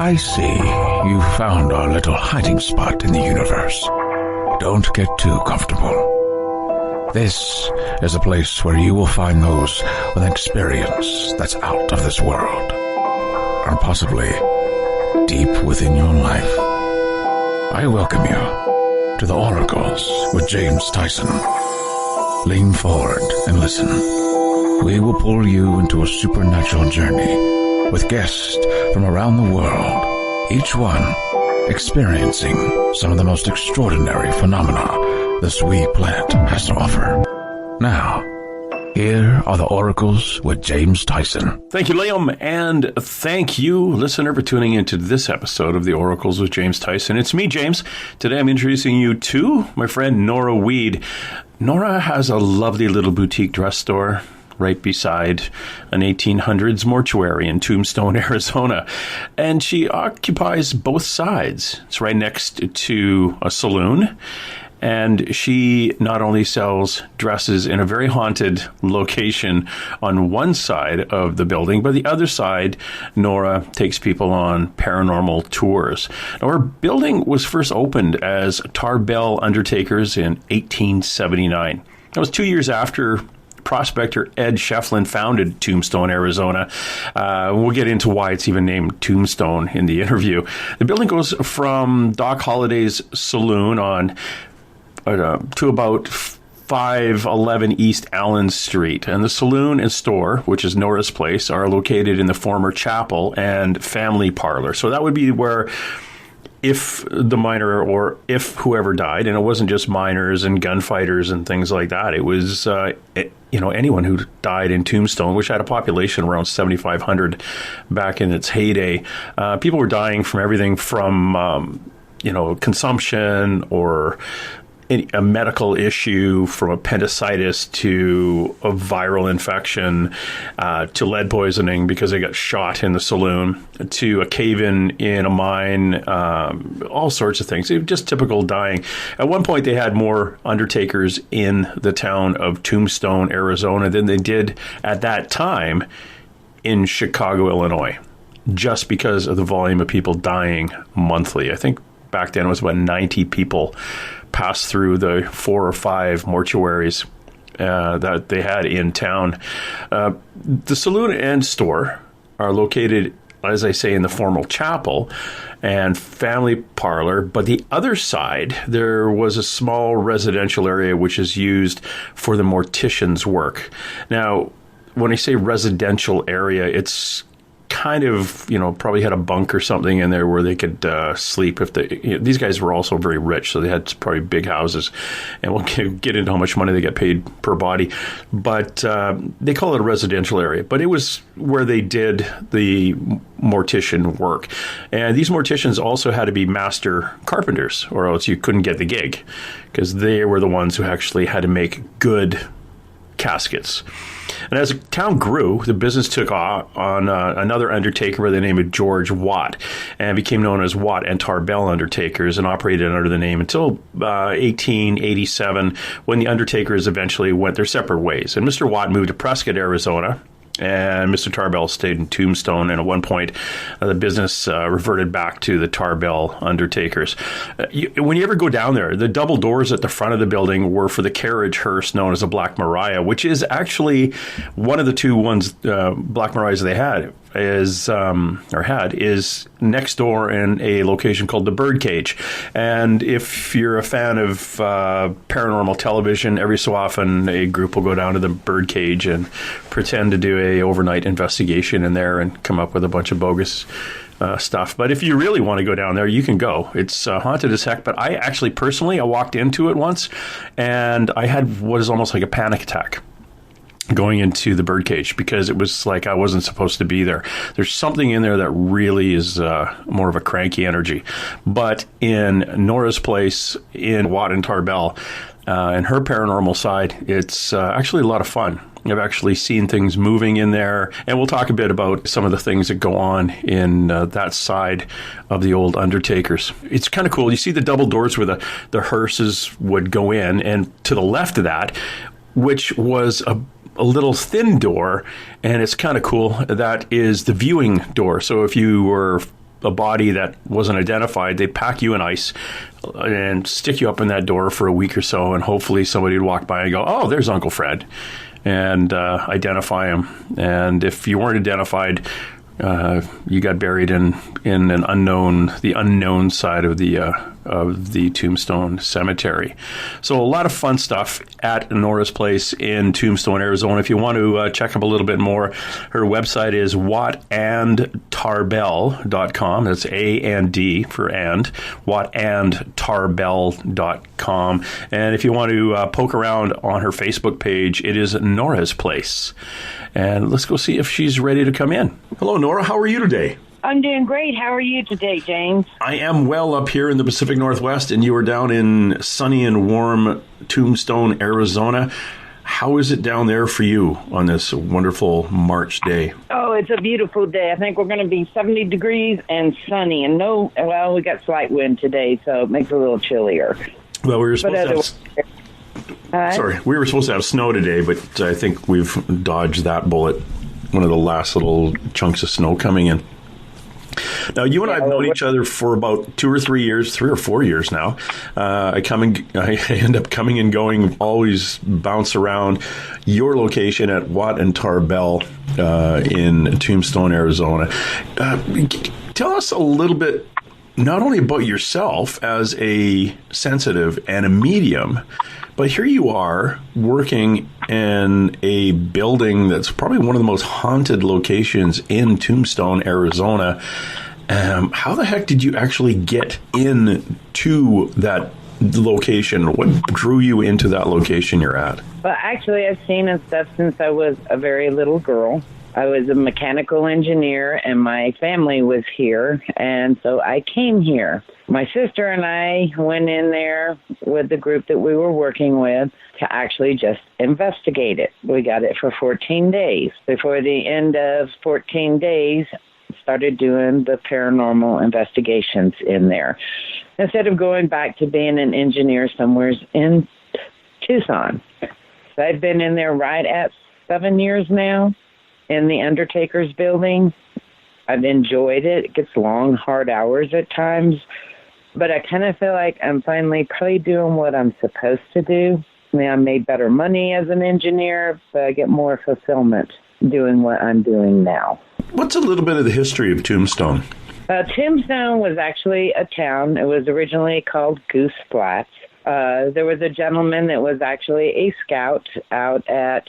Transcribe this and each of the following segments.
I see you found our little hiding spot in the universe. Don't get too comfortable. This is a place where you will find those with an experience that's out of this world, or possibly deep within your life. I welcome you to the Oracles with James Tyson. Lean forward and listen. We will pull you into a supernatural journey with guests from around the world, each one experiencing some of the most extraordinary phenomena this wee planet has to offer. Now, here are the Oracles with James Tyson. Thank you, Liam, and thank you, listener, for tuning into this episode of the Oracles with James Tyson. It's me, James. Today I'm introducing you to my friend Nora Weed. Nora has a lovely little boutique dress store right beside an 1800s mortuary in Tombstone, Arizona. And she occupies both sides. It's right next to a saloon. And she not only sells dresses in a very haunted location on one side of the building, but the other side, Nora takes people on paranormal tours. Now, her building was first opened as Tarbell Undertakers in 1879. That was 2 years after prospector Ed Schieffelin founded Tombstone, Arizona. We'll get into why it's even named Tombstone in the interview. The building goes from Doc Holliday's Saloon on to about 511 East Allen Street. And the saloon and store, which is Nora's place, are located in the former chapel and family parlor. So that would be where, if the miner or if whoever died, and it wasn't just miners and gunfighters and things like that, it was anyone who died in Tombstone, which had a population around 7,500 back in its heyday. People were dying from everything from consumption or a medical issue, from appendicitis to a viral infection, to lead poisoning because they got shot in the saloon, to a cave-in in a mine, all sorts of things. It was just typical dying. At one point, they had more undertakers in the town of Tombstone, Arizona than they did at that time in Chicago, Illinois, just because of the volume of people dying monthly. I think back then it was about 90 people passed through the 4 or 5 mortuaries that they had in town. The saloon and store are located, as I say, in the formal chapel and family parlor. But the other side, there was a small residential area which is used for the morticians' work. Now, when I say residential area, it's kind of, probably had a bunk or something in there where they could sleep. If these guys were also very rich, so they had probably big houses, and we'll get into how much money they get paid per body. But they call it a residential area, but it was where they did the mortician work. And these morticians also had to be master carpenters, or else you couldn't get the gig, because they were the ones who actually had to make good caskets. And as the town grew, the business took off on another undertaker by the name of George Watt, and became known as Watt and Tarbell Undertakers, and operated under the name until 1887, when the Undertakers eventually went their separate ways. And Mr. Watt moved to Prescott, Arizona, and Mr. Tarbell stayed in Tombstone, and at one point the business reverted back to the Tarbell Undertakers. When you ever go down there, the double doors at the front of the building were for the carriage hearse known as the Black Maria, which is actually one of the two ones, Black Marias they had. Is next door in a location called the Birdcage. And if you're a fan of paranormal television, every so often a group will go down to the Birdcage and pretend to do a overnight investigation in there and come up with a bunch of bogus stuff. But if you really want to go down there, you can go. It's haunted as heck. But I actually personally, I walked into it once, and I had what is almost like a panic attack going into the Birdcage, because it was like I wasn't supposed to be there. There's something in there that really is more of a cranky energy. But in Nora's place, in Watt and Tarbell, and her paranormal side, it's actually a lot of fun. I've actually seen things moving in there, and we'll talk a bit about some of the things that go on in that side of the old Undertakers. It's kind of cool. You see the double doors where the hearses would go in, and to the left of that, which was a little thin door, and it's kind of cool, that is the viewing door. So if you were a body that wasn't identified, they'd pack you in ice and stick you up in that door for a week or so, and hopefully somebody would walk by and go, "Oh, there's Uncle Fred," and identify him. And if you weren't identified, you got buried in the unknown side of the Tombstone Cemetery. So a lot of fun stuff at Nora's place in Tombstone, Arizona. If you want to check up a little bit more, her website is wattandtarbell.com. That's A&D for and, wattandtarbell.com. And if you want to poke around on her Facebook page, it is Nora's Place. And let's go see if she's ready to come in. Hello, Nora. How are you today? I'm doing great. How are you today, James? I am well up here in the Pacific Northwest, and you are down in sunny and warm Tombstone, Arizona. How is it down there for you on this wonderful March day? Oh, it's a beautiful day. I think we're going to be 70 degrees and sunny. And we got slight wind today, so it makes it a little chillier. Well, we were supposed we were supposed to have snow today, but I think we've dodged that bullet. One of the last little chunks of snow coming in. Now, you and I have known each other for about 3 or 4 years now. I end up coming and going, always bounce around your location at Watt and Tarbell in Tombstone, Arizona. Tell us a little bit, not only about yourself as a sensitive and a medium, but here you are working in a building that's probably one of the most haunted locations in Tombstone, Arizona. How the heck did you actually get into that location? What drew you into that location you're at? Well, actually, I've seen and stuff since I was a very little girl. I was a mechanical engineer, and my family was here, and so I came here. My sister and I went in there with the group that we were working with to actually just investigate it. We got it for 14 days. Before the end of 14 days, started doing the paranormal investigations in there, instead of going back to being an engineer somewhere in Tucson. So I've been in there right at 7 years now. In the Undertakers building. I've enjoyed it. It gets long, hard hours at times, but I kind of feel like I'm finally probably doing what I'm supposed to do. I mean, I made better money as an engineer, but I get more fulfillment doing what I'm doing now. What's a little bit of the history of Tombstone? Tombstone was actually a town. It was originally called Goose Flats. There was a gentleman that was actually a scout out at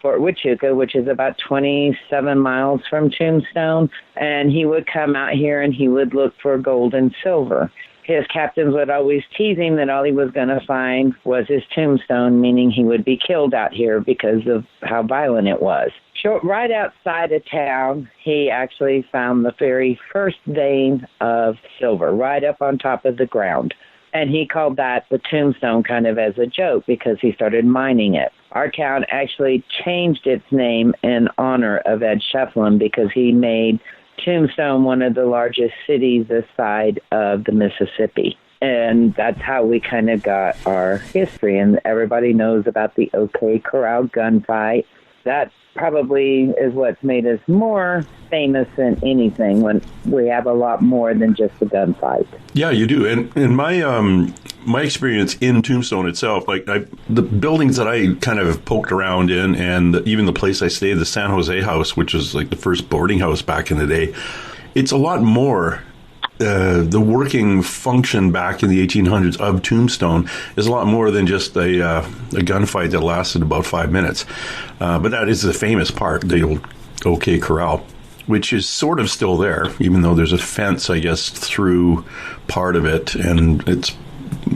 Fort Huachuca, which is about 27 miles from Tombstone, and he would come out here and he would look for gold and silver. His captains would always tease him that all he was going to find was his tombstone, meaning he would be killed out here because of how violent it was. Right outside of town, he actually found the very first vein of silver right up on top of the ground. And he called that the Tombstone kind of as a joke because he started mining it. Our town actually changed its name in honor of Ed Schieffelin because he made Tombstone one of the largest cities this side of the Mississippi. And that's how we kind of got our history. And everybody knows about the OK Corral gunfight. That probably is what's made us more famous than anything, when we have a lot more than just a gunfight. Yeah, you do. And in my experience in Tombstone itself, the buildings that I kind of poked around in, and even the place I stayed, the San Jose house, which was like the first boarding house back in the day, it's a lot more. The working function back in the 1800s of Tombstone is a lot more than just a gunfight that lasted about 5 minutes. But that is the famous part, the old OK Corral, which is sort of still there, even though there's a fence, I guess, through part of it. And it's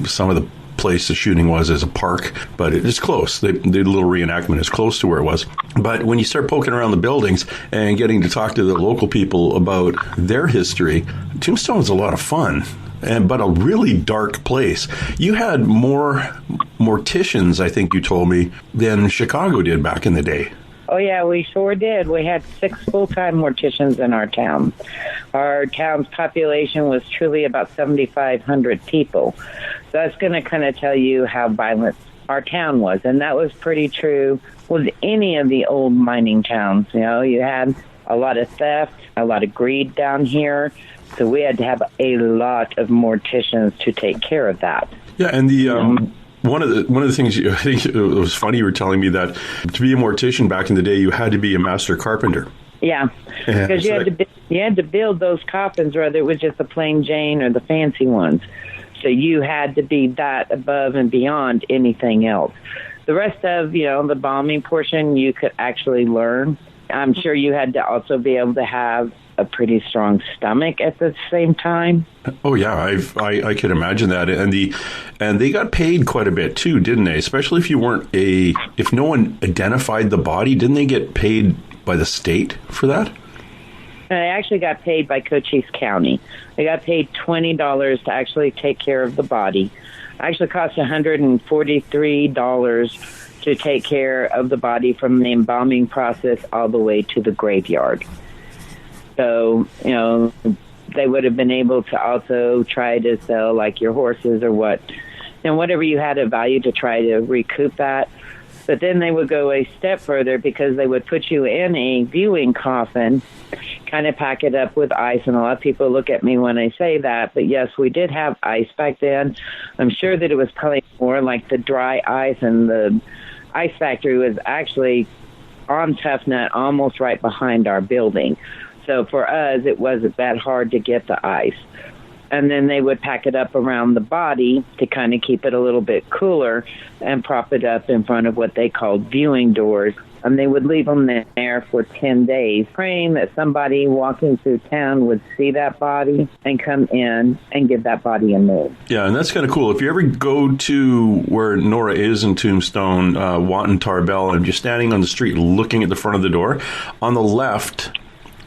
some of the place the shooting was as a park, but it's close. The little reenactment is close to where it was. But when you start poking around the buildings and getting to talk to the local people about their history, Tombstone's a lot of fun, but a really dark place. You had more morticians, I think you told me, than Chicago did back in the day. Oh, yeah, we sure did. We had 6 full-time morticians in our town. Our town's population was truly about 7,500 people. So that's going to kind of tell you how violent our town was. And that was pretty true with any of the old mining towns. You know, you had a lot of theft, a lot of greed down here. So we had to have a lot of morticians to take care of that. Yeah, and the one of the things I think it was funny, you were telling me that to be a mortician back in the day, you had to be a master carpenter. Yeah, because you had to build those coffins, whether it was just the plain Jane or the fancy ones. So you had to be that above and beyond anything else. The rest of, the embalming portion, you could actually learn. I'm sure you had to also be able to have a pretty strong stomach at the same time. Oh yeah, I could imagine that, and they got paid quite a bit too, didn't they? Especially if you weren't if no one identified the body, didn't they get paid by the state for that? I actually got paid by Cochise County. I got paid $20 to actually take care of the body. It actually cost $143 to take care of the body from the embalming process all the way to the graveyard. So, they would have been able to also try to sell like your horses or whatever you had of value to try to recoup that. But then they would go a step further because they would put you in a viewing coffin, kind of pack it up with ice. And a lot of people look at me when I say that. But yes, we did have ice back then. I'm sure that it was probably more like the dry ice, and the ice factory was actually on Tough Nut, almost right behind our building. So for us, it wasn't that hard to get the ice. And then they would pack it up around the body to kind of keep it a little bit cooler and prop it up in front of what they called viewing doors. And they would leave them there for 10 days, praying that somebody walking through town would see that body and come in and give that body a name. Yeah, and that's kind of cool. If you ever go to where Nora is in Tombstone, Watt and Tarbell, and you're standing on the street looking at the front of the door, on the left,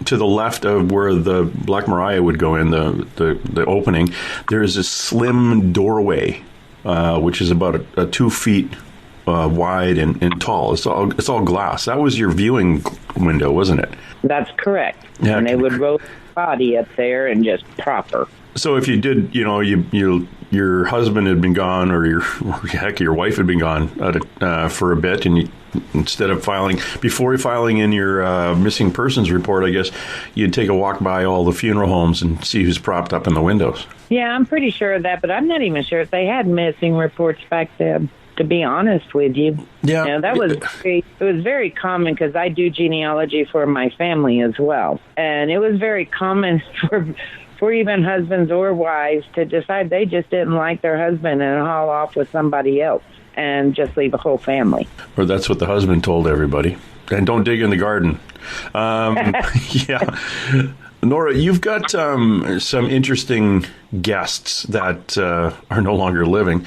to the left of where the Black Mariah would go in, the opening, there is a slim doorway, which is about 2 feet wide and tall. It's all glass. That was your viewing window, wasn't it? That's correct. Yeah, and they would roll the body up there and just prop her. So if you did, your husband had been gone, or your wife had been gone for a bit, and instead of filing in your missing persons report, I guess you'd take a walk by all the funeral homes and see who's propped up in the windows. Yeah, I'm pretty sure of that, but I'm not even sure if they had missing reports back then, to be honest with you. Yeah, that was it was very common because I do genealogy for my family as well, and it was very common for even husbands or wives to decide they just didn't like their husband and haul off with somebody else and just leave a whole family. Or that's what the husband told everybody. And don't dig in the garden. Yeah. Nora, you've got some interesting guests that are no longer living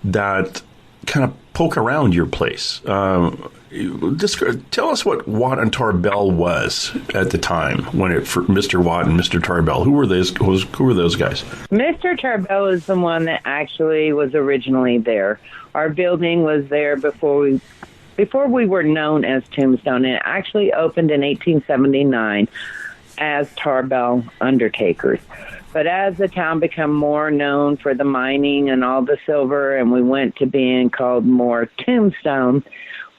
that kind of poke around your place. Tell us what Watt and Tarbell was at the time for Mr. Watt and Mr. Tarbell. Who were those guys? Mr. Tarbell is the one that actually was originally there. Our building was there before we were known as Tombstone. It actually opened in 1879 as Tarbell Undertakers. But as the town became more known for the mining and all the silver, and we went to being called more Tombstone,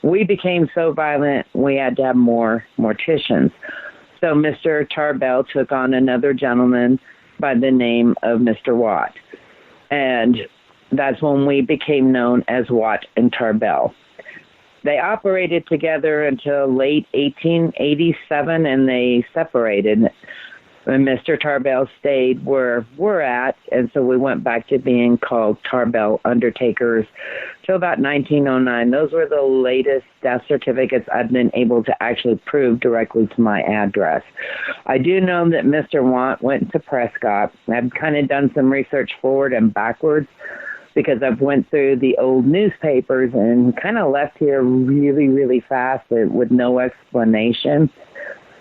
we became so violent we had to have more morticians. So Mr. Tarbell took on another gentleman by the name of Mr. Watt. And that's when we became known as Watt and Tarbell. They operated together until late 1887, and they separated. And Mr. Tarbell stayed where we're at, and so we went back to being called Tarbell Undertakers till about 1909. Those were the latest death certificates I've been able to actually prove directly to my address. I do know that Mr. Watt went to Prescott. I've kind of done some research forward and backwards because I've went through the old newspapers and kind of left here really, really fast with no explanation.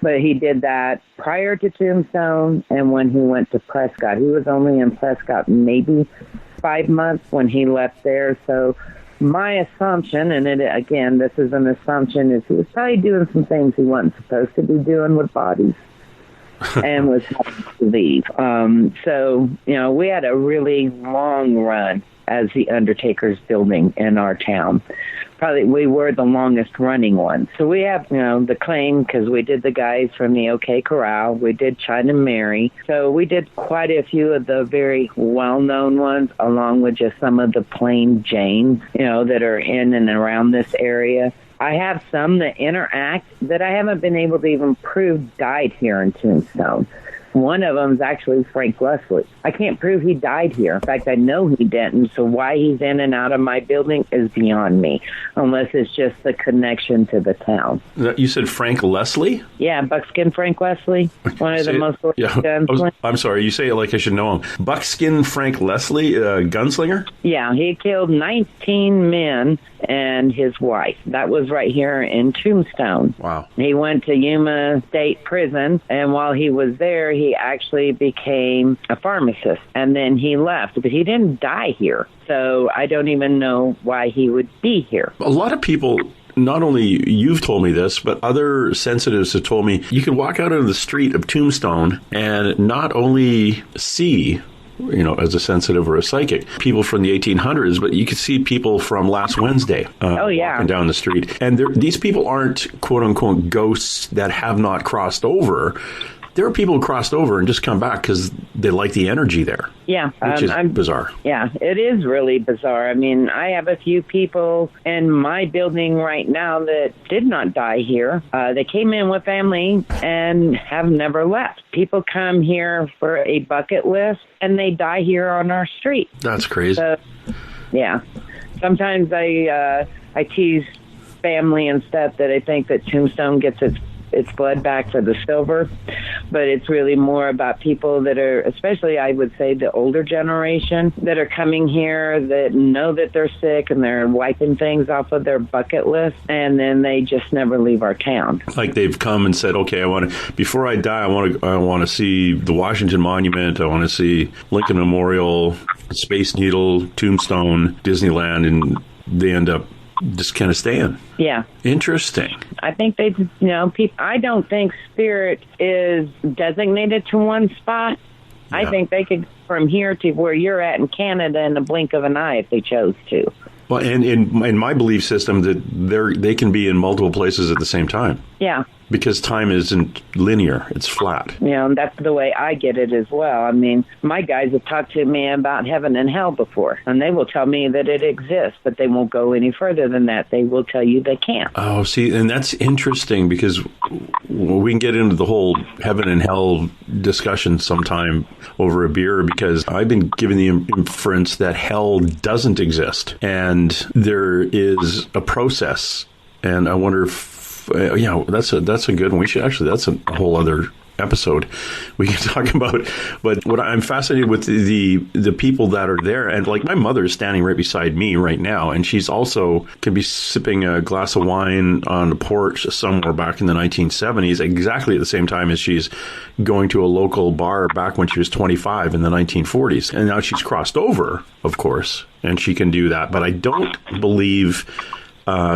But he did that prior to Tombstone and when he went to Prescott. He was only in Prescott maybe 5 months when he left there. So my assumption, and again, this is an assumption, is he was probably doing some things he wasn't supposed to be doing with bodies and was having to leave. So, we had a really long run as the Undertakers building in our town. Probably we were the longest running one. So we have, the claim because we did the guys from the OK Corral. We did China Mary. So we did quite a few of the very well-known ones, along with just some of the plain Janes, that are in and around this area. I have some that interact that I haven't been able to even prove died here in Tombstone. One of them is actually Frank Leslie. I can't prove he died here. In fact, I know he didn't, so why he's in and out of my building is beyond me, unless it's just the connection to the town. You said Frank Leslie? Yeah, Buckskin Frank Leslie, one of the most gunslingers. I'm sorry, you say it like I should know him. Buckskin Frank Leslie, gunslinger? Yeah, he killed 19 men and his wife. That was right here in Tombstone. Wow. He went to Yuma State Prison, and while he was there, he actually became a pharmacist, and then he left. But he didn't die here, so I don't even know why he would be here. A lot of people... Not only you've told me this, but other sensitives have told me you could walk out into the street of Tombstone and not only see, as a sensitive or a psychic, people from the 1800s, but you could see people from last Wednesday walking down the street. And these people aren't, quote-unquote, ghosts that have not crossed over. There are people who crossed over and just come back because they like the energy there. Yeah. Which is bizarre. Yeah, it is really bizarre. I mean, I have a few people in my building right now that did not die here. They came in with family and have never left. People come here for a bucket list and they die here on our street. That's crazy. So, yeah. Sometimes I tease family and stuff that I think that Tombstone gets its blood back for the silver, but it's really more about people that are, especially I would say the older generation, that are coming here that know that they're sick and they're wiping things off of their bucket list, and then they just never leave our town. Like they've come and said, okay, before I die, I want to see the Washington Monument, I want to see Lincoln Memorial, Space Needle, Tombstone, Disneyland, and they end up just kind of staying. Yeah. Interesting. I think they, people, I don't think spirit is designated to one spot. Yeah. I think they could from here to where you're at in Canada in the blink of an eye if they chose to. Well, and in my belief system, that they can be in multiple places at the same time. Yeah. Because time isn't linear. It's flat. And that's the way I get it as well. I mean, my guys have talked to me about heaven and hell before, and they will tell me that it exists, but they won't go any further than that. They will tell you they can't. Oh, see, and that's interesting because we can get into the whole heaven and hell discussion sometime over a beer, because I've been given the inference that hell doesn't exist, and there is a process, and I wonder if that's a good one. We should actually, that's a whole other episode we can talk about. But what I'm fascinated with the people that are there, and like my mother is standing right beside me right now, and she's also can be sipping a glass of wine on the porch somewhere back in the 1970s, exactly at the same time as she's going to a local bar back when she was 25 in the 1940s. And now she's crossed over, of course, and she can do that. But I don't believe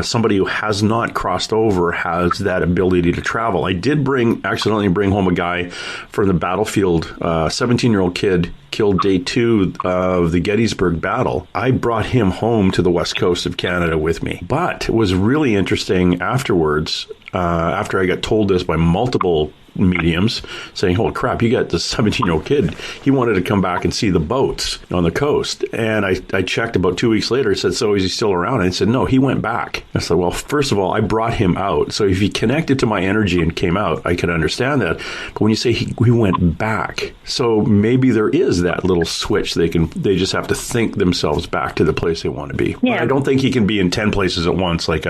somebody who has not crossed over has that ability to travel. I did accidentally bring home a guy from the battlefield, 17-year-old kid killed day 2 of the Gettysburg battle. I brought him home to the west coast of Canada with me. But it was really interesting afterwards, after I got told this by multiple mediums saying, holy crap, you got this 17-year-old kid. He wanted to come back and see the boats on the coast. And I checked about 2 weeks later, said, so is he still around? And I said, no, he went back. I said, well, first of all, I brought him out. So if he connected to my energy and came out, I could understand that. But when you say he went back, so maybe there is that little switch. They just have to think themselves back to the place they want to be. Yeah. But I don't think he can be in 10 places at once, like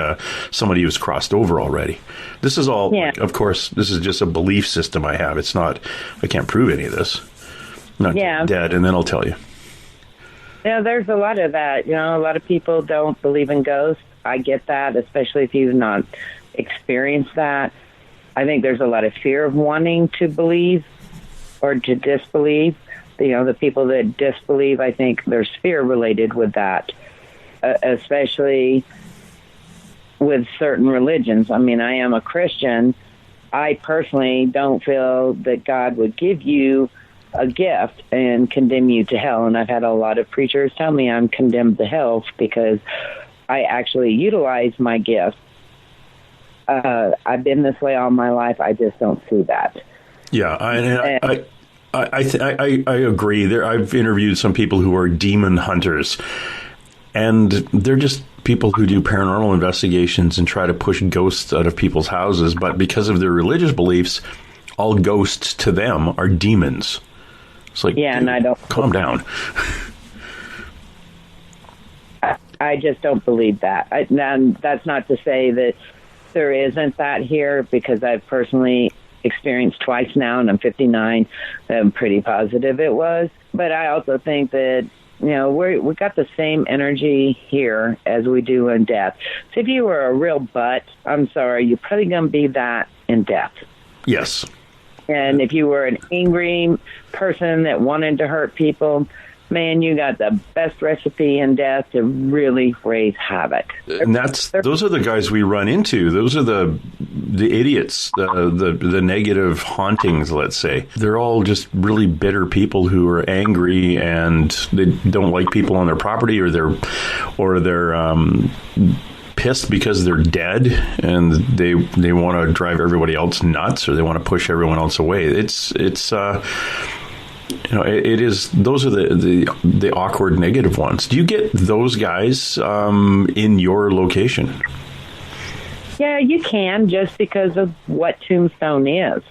somebody who's crossed over already. This is all, of course, this is just a belief system I have. It's not, I can't prove any of this. I'm not dead, and then I'll tell you. Yeah, there's a lot of that. A lot of people don't believe in ghosts. I get that, especially if you've not experienced that. I think there's a lot of fear of wanting to believe or to disbelieve. The people that disbelieve, I think there's fear related with that, especially with certain religions. I mean, I am a Christian. I personally don't feel that God would give you a gift and condemn you to hell. And I've had a lot of preachers tell me I'm condemned to hell because I actually utilize my gift. I've been this way all my life. I just don't see that. Yeah, I agree. I've interviewed some people who are demon hunters, and they're just people who do paranormal investigations and try to push ghosts out of people's houses. But because of their religious beliefs, all ghosts to them are demons. It's like, yeah, and I don't calm down. I just don't believe that. And that's not to say that there isn't that here, because I've personally experienced twice now, and I'm 59. I'm pretty positive it was. But I also think that, you know, we got the same energy here as we do in death. So if you were a real butt, I'm sorry, you're probably going to be that in death. Yes. And if you were an angry person that wanted to hurt people, man, you got the best recipe in death to really raise havoc. And those are the guys we run into. Those are the idiots, the negative hauntings, let's say. They're all just really bitter people who are angry and they don't like people on their property, or they're pissed because they're dead and they want to drive everybody else nuts, or they want to push everyone else away. It's you know, it is. Those are the awkward negative ones. Do you get those guys in your location? Yeah, you can, just because of what Tombstone is.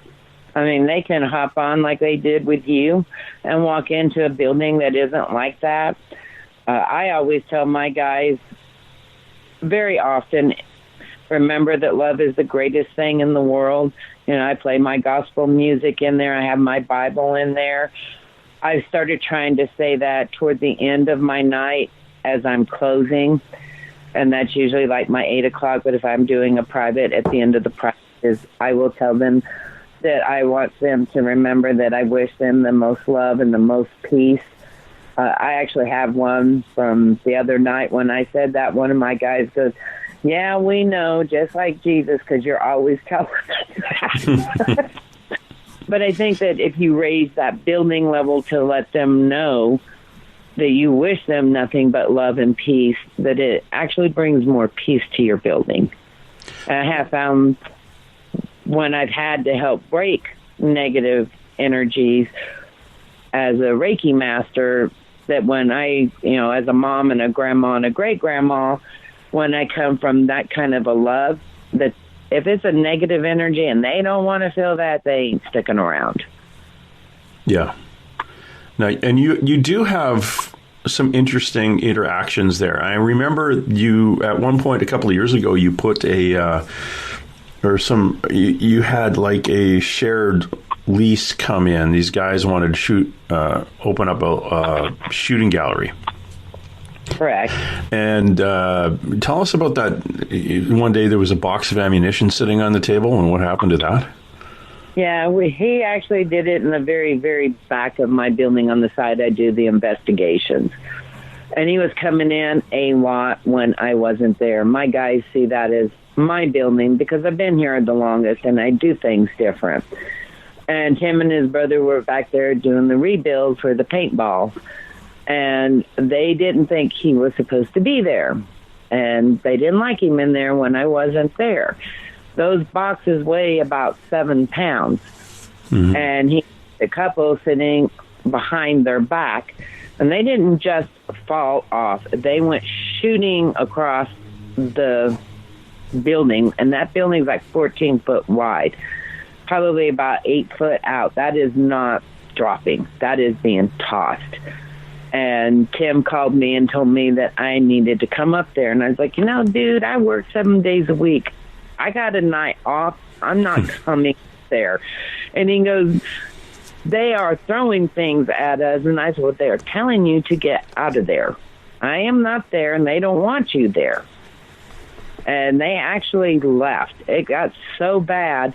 I mean, they can hop on like they did with you and walk into a building that isn't like that. I always tell my guys very often, remember that love is the greatest thing in the world. You know, I play my gospel music in there. I have my Bible in there. I started trying to say that toward the end of my night as I'm closing, and that's usually like my 8 o'clock. But if I'm doing a private, at the end of the practice, I will tell them that I want them to remember that I wish them the most love and the most peace. I actually have one from the other night when I said that. One of my guys goes, "Yeah, we know, just like Jesus, because you're always telling us that." But I think that if you raise that building level to let them know that you wish them nothing but love and peace, that it actually brings more peace to your building. And I have found when I've had to help break negative energies as a Reiki Master, that when I, you know, as a mom and a grandma and a great-grandma, when I come from that kind of a love, that if it's a negative energy and they don't want to feel that, they ain't sticking around. Yeah. Now, and you do have some interesting interactions there. I remember you, at one point a couple of years ago, you put you had like a shared lease come in. These guys wanted to open up a shooting gallery. Correct. And tell us about that. One day there was a box of ammunition sitting on the table, and what happened to that? Yeah, he actually did it in the very, very back of my building on the side I do the investigations. And he was coming in a lot when I wasn't there. My guys see that as my building because I've been here the longest and I do things different. And him and his brother were back there doing the rebuild for the paintball. And they didn't think he was supposed to be there. And they didn't like him in there when I wasn't there. Those boxes weigh about 7 pounds. Mm-hmm. And the couple sitting behind their back. And they didn't just fall off. They went shooting across the building. And that building's like 14 foot wide. Probably about 8 foot out. That is not dropping. That is being tossed. And Tim called me and told me that I needed to come up there. And I was like, dude, I work 7 days a week. I got a night off. I'm not coming there. And he goes, they are throwing things at us. And I said, well, they are telling you to get out of there. I am not there, and they don't want you there. And they actually left. It got so bad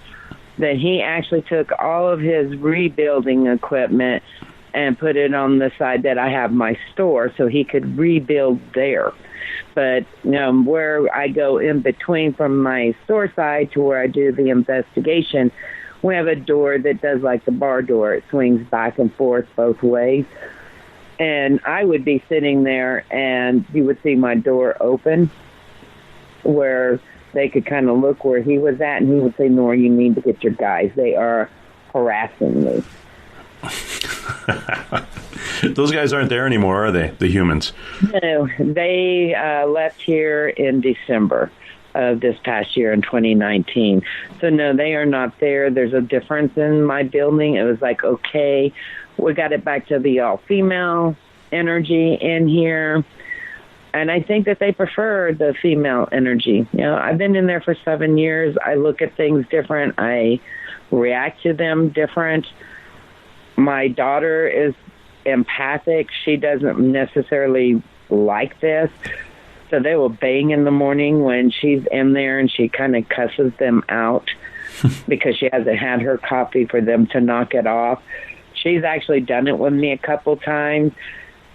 that he actually took all of his rebuilding equipment and put it on the side that I have my store so he could rebuild there. But where I go in between from my store side to where I do the investigation, We have a door that does like the bar door. It swings back and forth both ways. And I would be sitting there, and you would see my door open where they could kind of look where he was at, and he would say, Nora, you need to get your guys. They are harassing me. Those guys aren't there anymore, are they, the humans? No, they left here in December of this past year in 2019. So, no, they are not there. There's a difference in my building. It was like, okay, we got it back to the all-female energy in here. And I think that they prefer the female energy. You know, I've been in there for 7 years. I look at things different. I react to them different. My daughter is empathic. She doesn't necessarily like this. So they will bang in the morning when she's in there, and she kind of cusses them out because she hasn't had her coffee for them to knock it off. She's actually done it with me a couple times,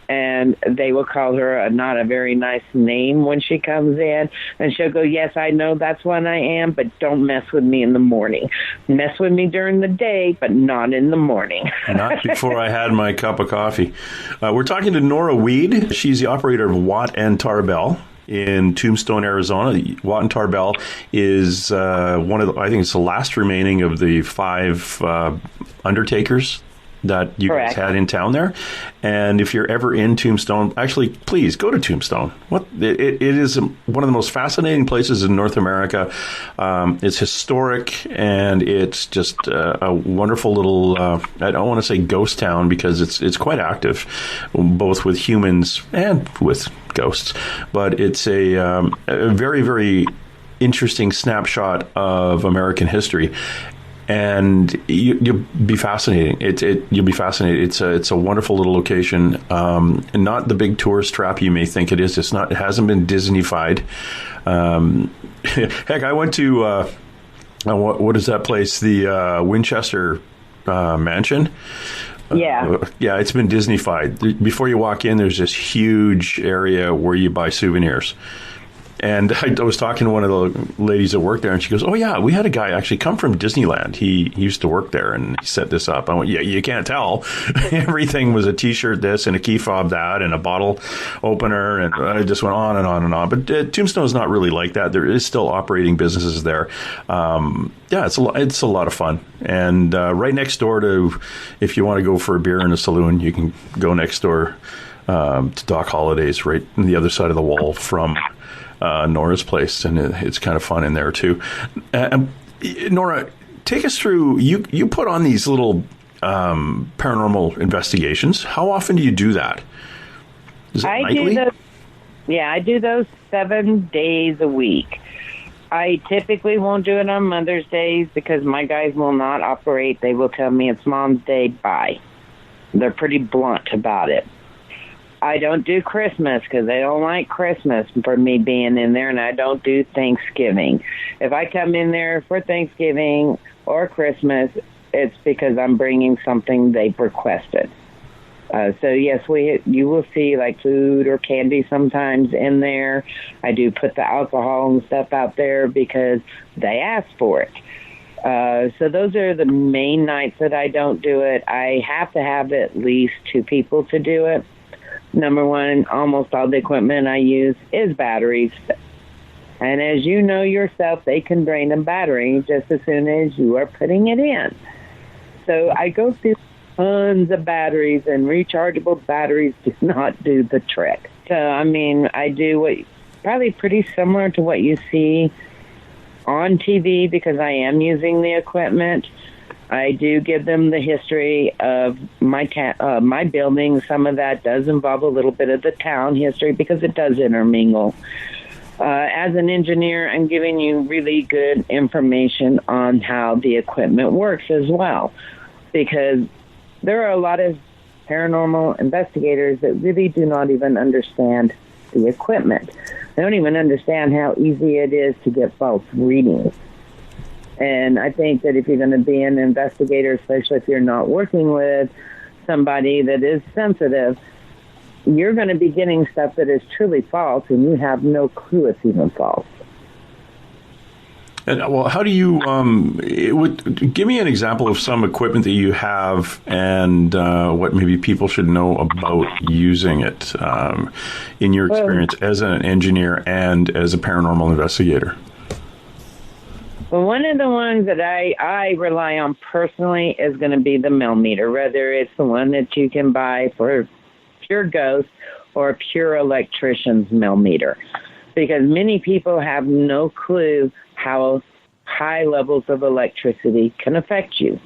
and they will call her not a very nice name when she comes in, and she'll go, yes, I know that's what I am, but don't mess with me in the morning. Mess with me during the day, but not in the morning. Not before I had my cup of coffee. We're talking to Nora Weed. She's the operator of Watt and Tarbell in Tombstone, Arizona. Watt and Tarbell is one of the, I think it's the last remaining of the 5 Undertakers that you Correct. guys had in town there. And if you're ever in Tombstone, actually, please go to Tombstone. It is one of the most fascinating places in North America. It's historic, and it's just a wonderful little, I don't want to say ghost town because it's quite active, both with humans and with ghosts. But it's a very, very interesting snapshot of American history. And you'll be fascinated. You'll be fascinated. It's a wonderful little location, and not the big tourist trap you may think it is. It's not. It hasn't been Disney-fied. Heck, I went to what is that place? The Winchester Mansion. Yeah. Yeah, it's been Disney-fied. Before you walk in, there's this huge area where you buy souvenirs. And I was talking to one of the ladies that worked there, and she goes, oh, yeah, we had a guy actually come from Disneyland. He used to work there, and he set this up. I went, yeah, you can't tell. Everything was a T-shirt this and a key fob that and a bottle opener, and I just went on and on and on. But Tombstone is not really like that. There is still operating businesses there. Yeah, it's a lot of fun. And right next door to, if you want to go for a beer in a saloon, you can go next door to Doc Holliday's, right on the other side of the wall from Nora's place, and it's kind of fun in there too. Nora, take us through. You put on these little paranormal investigations. How often do you do that? Is it nightly? I do those 7 days a week. I typically won't do it on Mother's Days because my guys will not operate. They will tell me it's Mom's Day, bye. They're pretty blunt about it. I don't do Christmas because they don't like Christmas for me being in there, and I don't do Thanksgiving. If I come in there for Thanksgiving or Christmas, it's because I'm bringing something they've requested. So, yes, you will see, like, food or candy sometimes in there. I do put the alcohol and stuff out there because they ask for it. So those are the main nights that I don't do it. I have to have at least 2 people to do it. Number one, almost all the equipment I use is batteries. And as you know yourself, they can drain a battery just as soon as you are putting it in. So I go through tons of batteries, and rechargeable batteries do not do the trick. So, I mean, I do probably pretty similar to what you see on TV because I am using the equipment. I do give them the history of my building. Some of that does involve a little bit of the town history because it does intermingle. As an engineer, I'm giving you really good information on how the equipment works as well, because there are a lot of paranormal investigators that really do not even understand the equipment. They don't even understand how easy it is to get false readings. And I think that if you're going to be an investigator, especially if you're not working with somebody that is sensitive, you're going to be getting stuff that is truly false, and you have no clue it's even false. And well, how do you? Give me an example of some equipment that you have, and what maybe people should know about using it in your experience as an engineer and as a paranormal investigator. Well, one of the ones that I rely on personally is going to be the millimeter, whether it's the one that you can buy for pure ghost or a pure electrician's millimeter, because many people have no clue how high levels of electricity can affect you.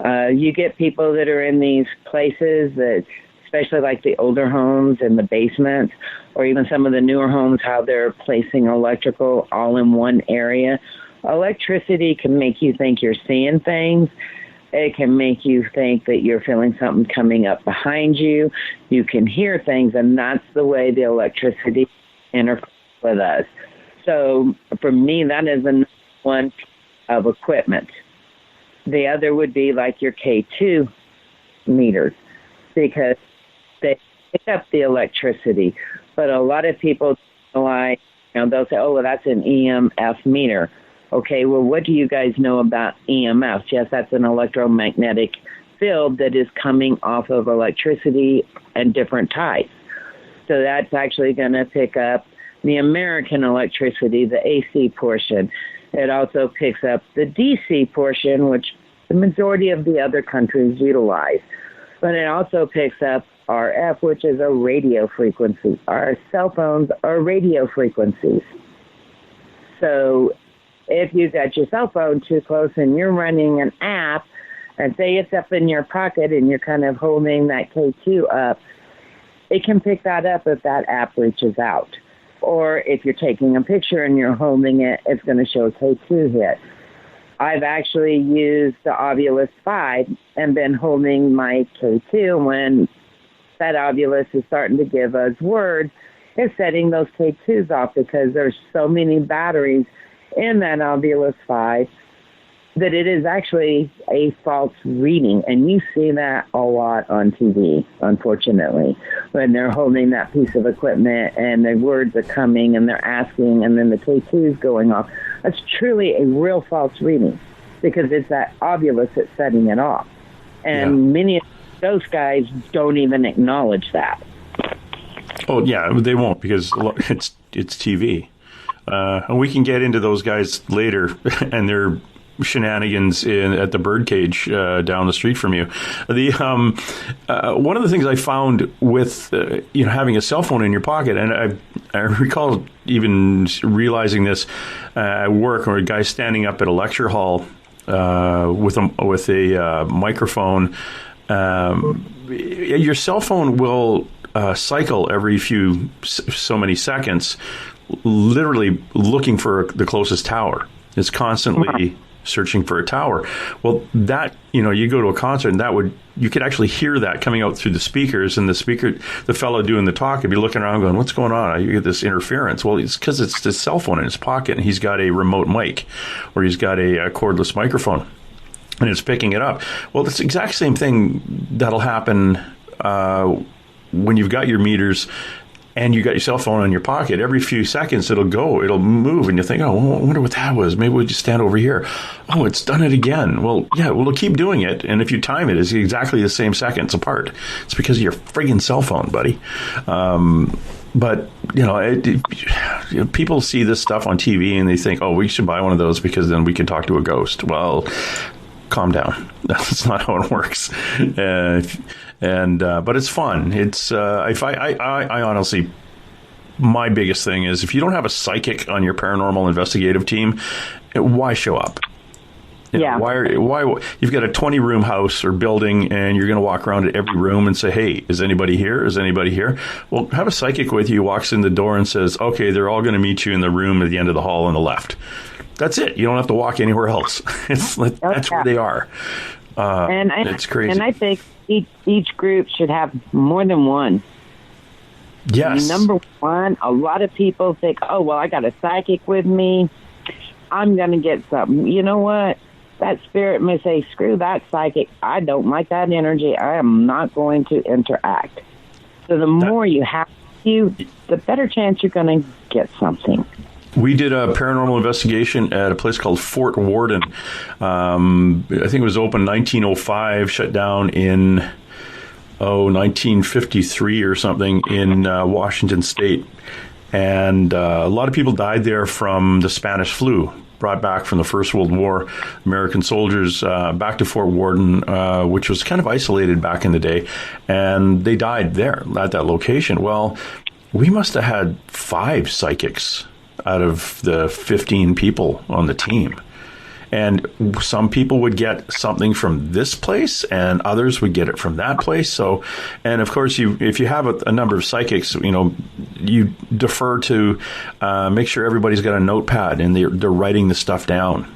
You get people that are in these places that, especially like the older homes in the basements, or even some of the newer homes, how they're placing electrical all in one area. Electricity can make you think you're seeing things. It can make you think that you're feeling something coming up behind you. You can hear things, and that's the way the electricity interferes with us. So for me, that is one piece of equipment. The other would be like your K2 meters, because they pick up the electricity. But a lot of people, they'll say, oh, well, that's an EMF meter. Okay, well, what do you guys know about EMF? Yes, that's an electromagnetic field that is coming off of electricity and different types. So that's actually going to pick up the American electricity, the AC portion. It also picks up the DC portion, which the majority of the other countries utilize. But it also picks up RF, which is a radio frequency. Our cell phones are radio frequencies. So if you got your cell phone too close and you're running an app, and say it's up in your pocket and you're kind of holding that K2 up, it can pick that up if that app reaches out. Or if you're taking a picture and you're holding it, it's going to show K2 hit. I've actually used the Ovilus 5 and been holding my K2 when that Ovilus is starting to give us words. It's setting those K2s off because there's so many batteries in that Ovilus 5 that it is actually a false reading. And you see that a lot on TV, unfortunately, when they're holding that piece of equipment and the words are coming and they're asking and then the K2 is going off. That's truly a real false reading because it's that Ovilus that's setting it off. And many of those guys don't even acknowledge that. Oh, yeah, they won't because it's TV. And we can get into those guys later and their shenanigans at the birdcage down the street from you. One of the things I found with having a cell phone in your pocket, and I recall even realizing this at work, or a guy standing up at a lecture hall with a microphone. Your cell phone will cycle every so many seconds, literally looking for the closest tower. It's constantly searching for a tower. Well, that, you go to a concert and you could actually hear that coming out through the speakers, and the fellow doing the talk would be looking around going, what's going on? You get this interference. Well, it's because it's his cell phone in his pocket and he's got a remote mic or he's got a cordless microphone and it's picking it up. Well, it's the exact same thing that'll happen when you've got your meters and you got your cell phone in your pocket. Every few seconds it'll move, and you think, oh, I wonder what that was. Maybe we'll just stand over here. Oh, it's done it again. Well, yeah, it'll keep doing it, and if you time it, it's exactly the same seconds apart. It's because of your friggin' cell phone, buddy. But, people see this stuff on TV, and they think, oh, we should buy one of those because then we can talk to a ghost. Well, calm down. That's not how it works. But it's fun. It's I honestly, my biggest thing is if you don't have a psychic on your paranormal investigative team, why show up? Why you've got a 20-room house or building and you're going to walk around to every room and say, hey, is anybody here? Is anybody here? Well, have a psychic with you who walks in the door and says, okay, they're all going to meet you in the room at the end of the hall on the left. That's it. You don't have to walk anywhere else. That's where they are. It's crazy. And I think each group should have more than one. Yes. Number one, a lot of people think, oh, well, I got a psychic with me. I'm going to get something. You know what? That spirit may say, screw that psychic. I don't like that energy. I am not going to interact. So the more you have the better chance you're going to get something. We did a paranormal investigation at a place called Fort Worden. I think it was open 1905, shut down in 1953 or something in Washington State. And a lot of people died there from the Spanish flu, brought back from the First World War. American soldiers back to Fort Worden, which was kind of isolated back in the day, and they died there at that location. Well, we must have had 5 psychics out of the 15 people on the team. And some people would get something from this place, and others would get it from that place. So, and of course, if you have a number of psychics, you defer to make sure everybody's got a notepad and they're writing the stuff down,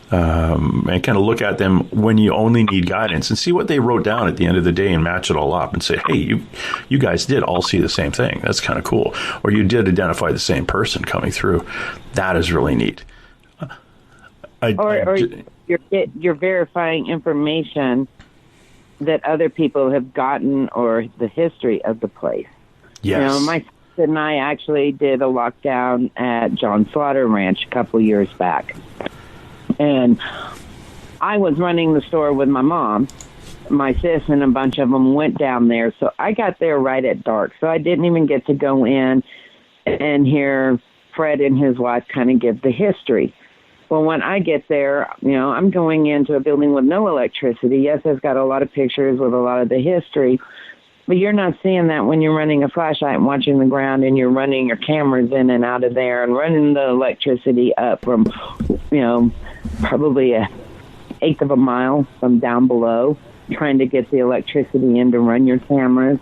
and kind of look at them when you only need guidance and see what they wrote down at the end of the day and match it all up and say, hey, you guys did all see the same thing. That's kind of cool. Or you did identify the same person coming through. That is really neat. Or you're verifying information that other people have gotten or the history of the place. Yes. My sister and I actually did a lockdown at John Slaughter Ranch a couple years back. And I was running the store with my mom. My sis and a bunch of them went down there. So I got there right at dark. So I didn't even get to go in and hear Fred and his wife kind of give the history. Well, when I get there, I'm going into a building with no electricity. Yes, it's got a lot of pictures with a lot of the history, but you're not seeing that when you're running a flashlight and watching the ground and you're running your cameras in and out of there and running the electricity up from, probably 1/8 of a mile from down below, trying to get the electricity in to run your cameras.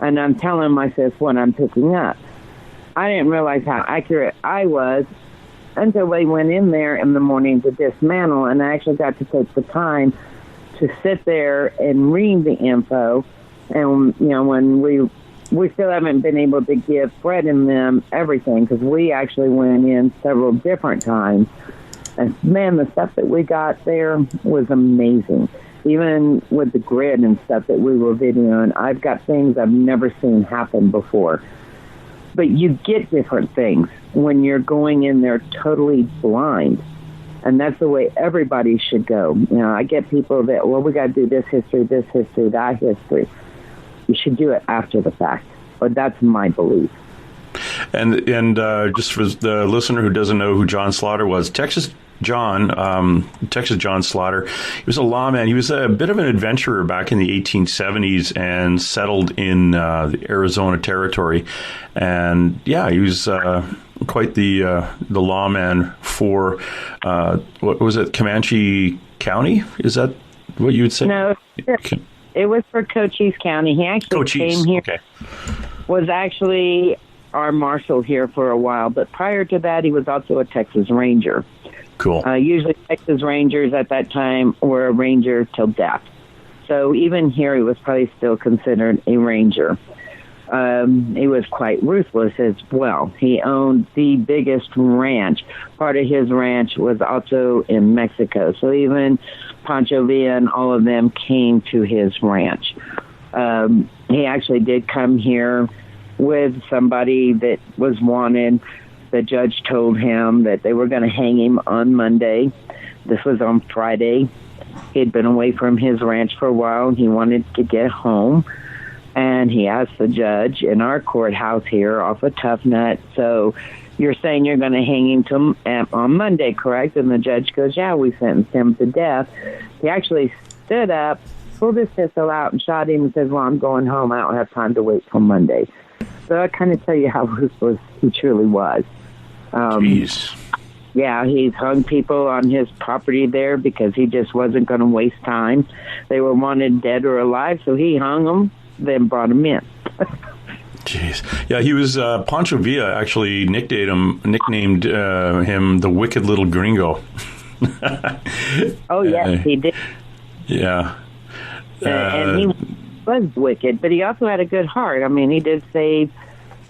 And I'm telling my sis what I'm picking up. I didn't realize how accurate I was until they went in there in the morning to dismantle, and I actually got to take the time to sit there and read the info. And, when we still haven't been able to give Fred and them everything, because we actually went in several different times. And, man, the stuff that we got there was amazing. Even with the grid and stuff that we were videoing, I've got things I've never seen happen before. But you get different things when you're going in there totally blind. And that's the way everybody should go. I get people that, we got to do this history, that history. You should do it after the fact. But that's my belief. And just for the listener who doesn't know who John Slaughter was, Texas John Slaughter, he was a lawman. He was a bit of an adventurer back in the 1870s and settled in the Arizona territory. And yeah, he was quite the lawman for, what was it, Comanche County? Is that what you would say? No, it was for Cochise County. He actually came here. Okay. Was actually our marshal here for a while, but prior to that, he was also a Texas Ranger. Cool. Usually Texas Rangers at that time were a ranger till death. So even here, he was probably still considered a ranger. He was quite ruthless as well. He owned the biggest ranch. Part of his ranch was also in Mexico. So even Pancho Villa and all of them came to his ranch. He actually did come here with somebody that was wanted. The judge told him that they were going to hang him on Monday. This was on Friday. He'd been away from his ranch for a while, and he wanted to get home. And he asked the judge in our courthouse here off of Tough Nut, so you're saying you're going to hang him on Monday, correct? And the judge goes, yeah, we sentenced him to death. He actually stood up, pulled his pistol out, and shot him and says, well, I'm going home. I don't have time to wait till Monday. So I kind of tell you how ruthless he truly was. Jeez. Yeah, he's hung people on his property there because he just wasn't going to waste time. They were wanted dead or alive, so he hung them, then brought them in. Jeez. Yeah, he was, Pancho Villa actually nicknamed him the Wicked Little Gringo. Oh, yes, he did. Yeah. And he was wicked, but he also had a good heart. I mean, he did save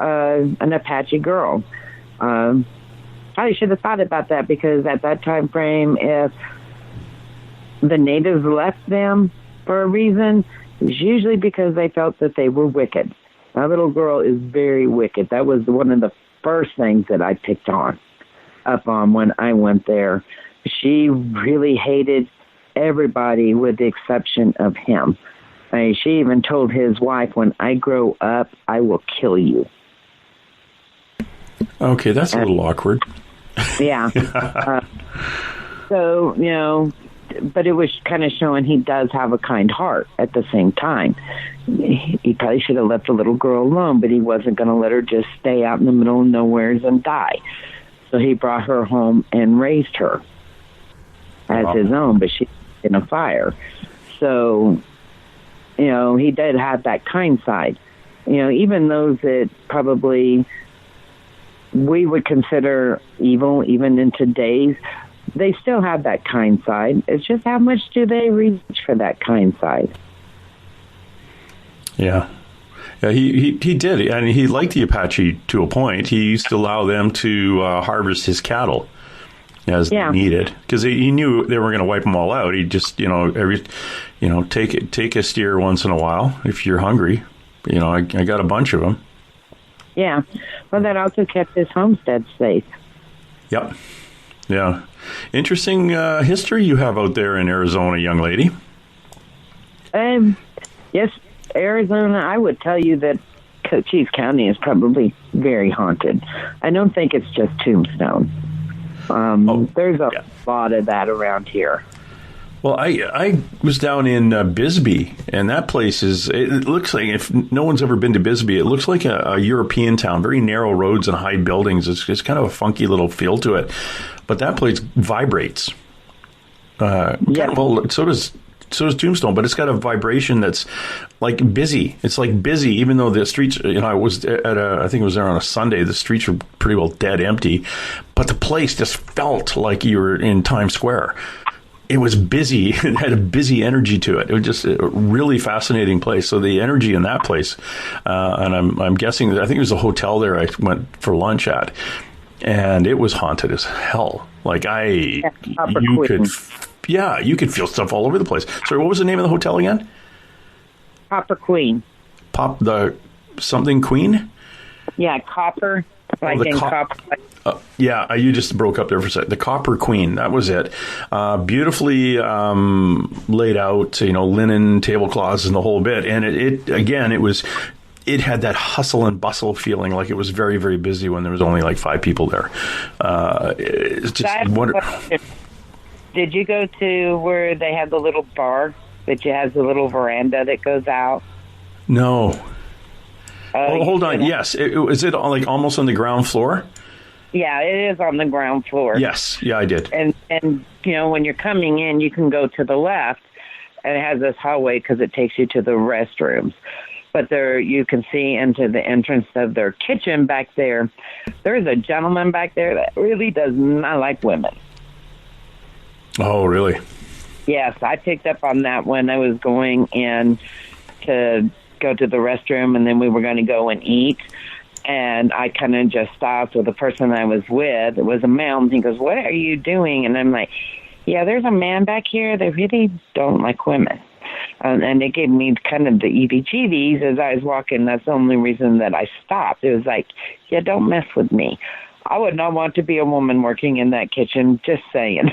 an Apache girl. Probably should have thought about that, because at that time frame, if the natives left them for a reason, it was usually because they felt that they were wicked. My little girl is very wicked. That was one of the first things that I picked on. up on when I went there. She really hated everybody with the exception of him. I mean, she even told his wife, when I grow up, I will kill you. Okay, that's a little awkward. Yeah. So, you know, but it was kind of showing he does have a kind heart at the same time. He probably should have left the little girl alone, but he wasn't going to let her just stay out in the middle of nowheres and die. So he brought her home and raised her as his own, but she was in a fire. So, you know, he did have that kind side. You know, even those that probably we would consider evil, even in today's, they still have that kind side. It's just how much do they reach for that kind side? Yeah. Yeah, he did. And he liked the Apache to a point. He used to allow them to harvest his cattle as they needed, because he knew they were going to wipe them all out. He just, take a steer once in a while if you're hungry. You know, I got a bunch of them. Yeah. Well, that also kept his homestead safe. Yep. Yeah. Interesting history you have out there in Arizona, young lady. Yes, Arizona, I would tell you that Cochise County is probably very haunted. I don't think it's just Tombstone. There's a lot of that around here. Well, I was down in Bisbee, and that place it looks like, if no one's ever been to Bisbee, it looks like a European town, very narrow roads and high buildings. It's kind of a funky little feel to it. But that place vibrates. Well, so does Tombstone, but it's got a vibration that's like busy. It's like busy, even though the streets, I was I think it was there on a Sunday, the streets were pretty well dead empty, but the place just felt like you were in Times Square. It was busy. It had a busy energy to it. It was just a really fascinating place. So the energy in that place, and I'm guessing that, I think it was a hotel there I went for lunch at, and it was haunted as hell. Like you could feel stuff all over the place. Sorry, what was the name of the hotel again? Copper Queen. Something Queen? Yeah, Copper. Copper. You just broke up there for a second. The Copper Queen, that was it. Beautifully laid out, linen, tablecloths, and the whole bit. And it had that hustle and bustle feeling, like it was very, very busy when there was only like 5 people there. It's just wonderful. Did you go to where they have the little bar that has the little veranda that goes out? No. Hold on. Yes. Is it like almost on the ground floor? Yeah, it is on the ground floor. Yes. Yeah, I did. And when you're coming in, you can go to the left, and it has this hallway because it takes you to the restrooms. But there, you can see into the entrance of their kitchen back there. There's a gentleman back there that really does not like women. Oh, really? Yes, I picked up on that when I was going in to go to the restroom, and then we were going to go and eat. And I kind of just stopped with the person I was with. It was a male, and he goes, "What are you doing?" And I'm like, "Yeah, there's a man back here that really don't like women." And it gave me kind of the EBGBs as I was walking. That's the only reason that I stopped. It was like, yeah, don't mess with me. I would not want to be a woman working in that kitchen, just saying.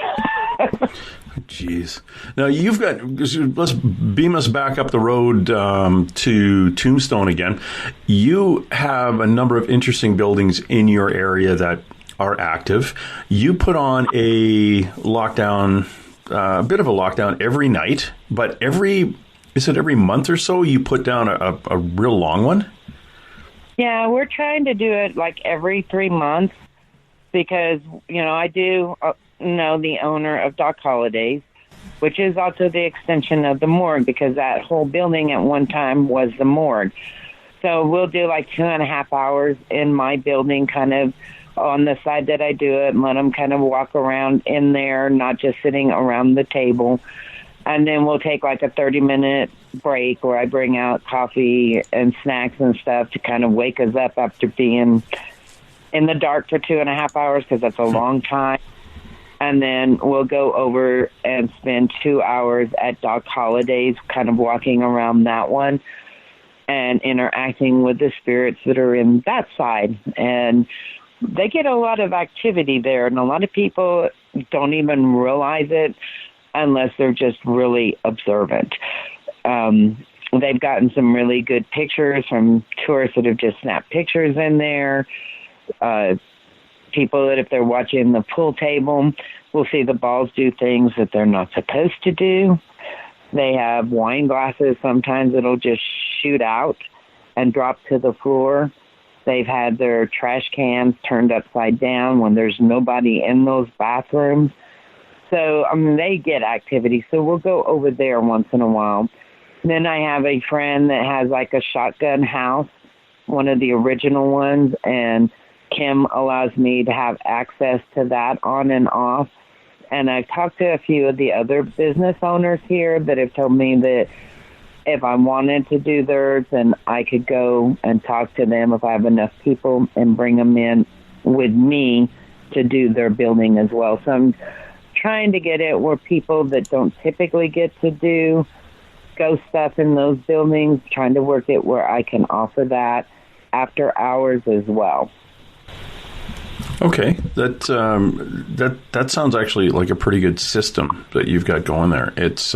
Jeez. Now, let's beam us back up the road to Tombstone again. You have a number of interesting buildings in your area that are active. You put on a lockdown, a bit of a lockdown every night, but every month or so you put down a real long one? Yeah, we're trying to do it like every 3 months because, I do know the owner of Doc Holliday's, which is also the extension of the morgue, because that whole building at one time was the morgue. So we'll do like 2.5 hours in my building, kind of on the side that I do it, and let them kind of walk around in there, not just sitting around the table. And then we'll take like a 30-minute break where I bring out coffee and snacks and stuff to kind of wake us up after being in the dark for 2.5 hours, because that's a long time. And then we'll go over and spend 2 hours at Doc Holliday's, kind of walking around that one and interacting with the spirits that are in that side. And they get a lot of activity there, and a lot of people don't even realize it unless they're just really observant. They've gotten some really good pictures from tourists that have just snapped pictures in there. People that, if they're watching the pool table, will see the balls do things that they're not supposed to do. They have wine glasses. Sometimes it'll just shoot out and drop to the floor. They've had their trash cans turned upside down when there's nobody in those bathrooms. So, they get activity. So we'll go over there once in a while. Then I have a friend that has like a shotgun house, one of the original ones, and Kim allows me to have access to that on and off. And I've talked to a few of the other business owners here that have told me that if I wanted to do theirs, then I could go and talk to them if I have enough people and bring them in with me to do their building as well. So I'm trying to get it where people that don't typically get to do ghost stuff in those buildings, trying to work it where I can offer that after hours as well. Okay, that sounds actually like a pretty good system that you've got going there. It's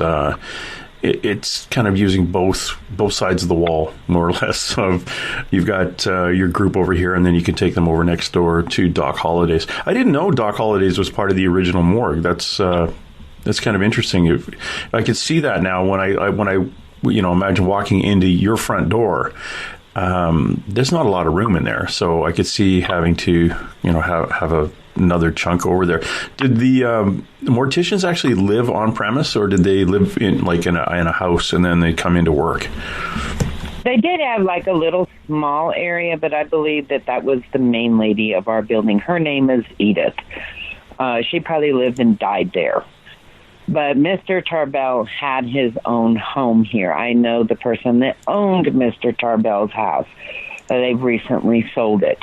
kind of using both sides of the wall, more or less. Of you've got your group over here, and then you can take them over next door to Doc Holliday's. I didn't know Doc Holliday's was part of the original morgue. That's kind of interesting. I could see that now when I imagine walking into your front door. There's not a lot of room in there, so I could see having to, have another chunk over there. Did the morticians actually live on premise, or did they live in a house and then they come into work? They did have like a little small area, but I believe that was the main lady of our building. Her name is Edith. She probably lived and died there. But Mr. Tarbell had his own home here. I know the person that owned Mr. Tarbell's house. They've recently sold it.